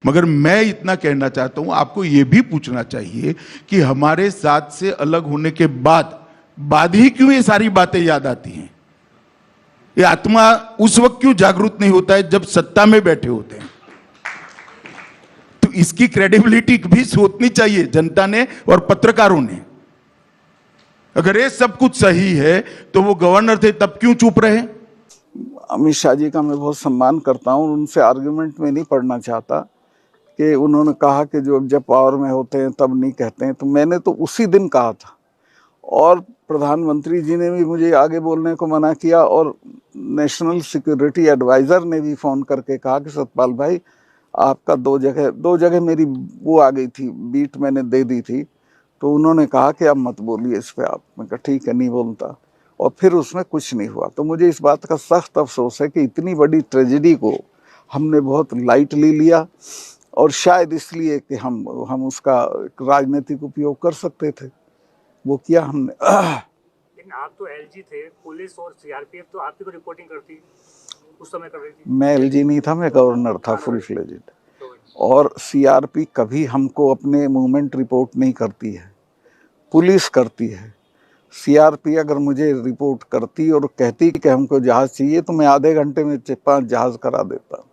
मगर मैं इतना कहना चाहता हूं, आपको यह भी पूछना चाहिए कि हमारे साथ से अलग होने के बाद ही क्यों ये सारी बातें याद आती हैं। ये आत्मा उस वक्त क्यों जागरूक नहीं होता है जब सत्ता में बैठे होते हैं। तो इसकी क्रेडिबिलिटी भी सोचनी चाहिए जनता ने और पत्रकारों ने। अगर ये सब कुछ सही है तो वो गवर्नर थे तब क्यों चुप रहे। अमित शाह जी का मैं बहुत सम्मान करता हूं, उनसे आर्गुमेंट में नहीं पढ़ना चाहता कि उन्होंने कहा कि जो जब पावर में होते हैं तब नहीं कहते हैं। तो मैंने तो उसी दिन कहा था और प्रधानमंत्री जी ने भी मुझे आगे बोलने को मना किया और नेशनल सिक्योरिटी एडवाइज़र ने भी फ़ोन करके कहा कि सतपाल भाई आपका दो जगह मेरी वो आ गई थी, बीट मैंने दे दी थी, तो उन्होंने कहा कि अब मत बोलिए इस पर आप। मैं कहा ठीक है, नहीं बोलता। और फिर उसमें कुछ नहीं हुआ। तो मुझे इस बात का सख्त अफसोस है कि इतनी बड़ी ट्रेजेडी को हमने बहुत लाइटली लिया और शायद इसलिए कि हम उसका राजनीतिक उपयोग कर सकते थे, वो किया हमने। लेकिन आप तो एलजी थे, पुलिस और सीआरपीएफ तो आपकी तो रिपोर्टिंग करती उस समय कर रही थी। मैं एलजी नहीं था, मैं गवर्नर था फुल फ्लेजेड। और सीआरपी कभी हमको अपने मूवमेंट रिपोर्ट नहीं करती है, पुलिस करती है। सीआरपी अगर मुझे रिपोर्ट करती और कहती कि हमको जहाज चाहिए तो मैं आधे घंटे में 5 जहाज करा देता।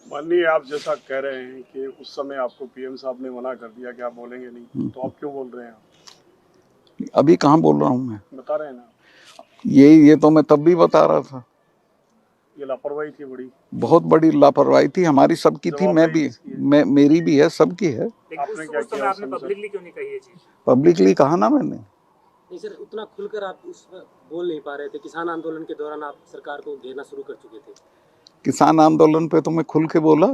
माननीय, आप जैसा कह रहे हैं कि उस समय आपको पीएम साहब ने मना कर दिया कि आप बोलेंगे नहीं, तो आप क्यों बोल रहे हैं? अभी कहाँ बोल रहा हूँ मैं, बता रहे हैं ना। ये तो मैं तब भी बता रहा था। ये लापरवाही थी, बड़ी बहुत बड़ी लापरवाही थी, हमारी सबकी थी, मेरी भी है, सबकी है। आपने क्या किया? आपने पब्लिकली क्यों नहीं कही ये चीज? पब्लिकली कहा ना मैंने। नहीं सर, उतना खुलकर आप उस बोल नहीं पा रहे थे। किसान आंदोलन के दौरान आप सरकार को घेरना शुरू कर चुके थे। किसान आंदोलन पे तो मैं खुल के बोला,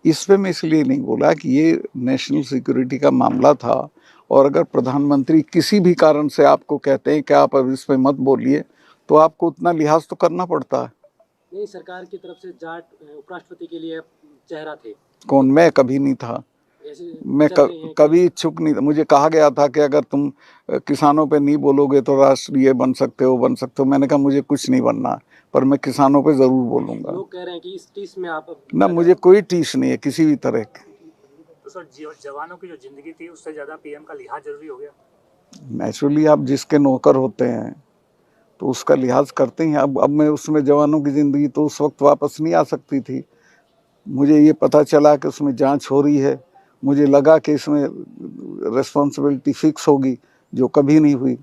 इस पे मैं इसलिए नहीं बोला कि ये नेशनल सिक्योरिटी का मामला था और अगर प्रधानमंत्री किसी भी कारण से आपको कहते हैं कि आप अब इस पे मत बोलिए तो आपको उतना लिहाज तो करना पड़ता है। नहीं, सरकार की तरफ से जाट उपराष्ट्रपति के लिए चेहरा थे। कौन? मैं कभी नहीं था, मैं कभी इच्छुक नहीं था। मुझे कहा गया था कि अगर तुम किसानों पे नहीं बोलोगे तो राष्ट्रीय बन सकते हो। मैंने कहा मुझे कुछ नहीं बनना, पर मैं किसानों पे जरूर बोलूंगा। लोग कह रहे हैं कि इस टीस में आप ना, मुझे कोई टीस नहीं है किसी भी तरह की। तो सर, जवानों की जो जिंदगी थी उससे ज्यादा पीएम का लिहाज जरूरी हो गया। नेचुरली आप जिसके नौकर होते हैं तो उसका लिहाज करते हैं। अब मैं उसमें जवानों की जिंदगी तो उस वक्त वापस नहीं आ सकती थी। मुझे ये पता चला कि उसमें जांच हो रही है, मुझे लगा कि इसमें रिस्पॉन्सिबिलिटी फिक्स होगी, जो कभी नहीं हुई।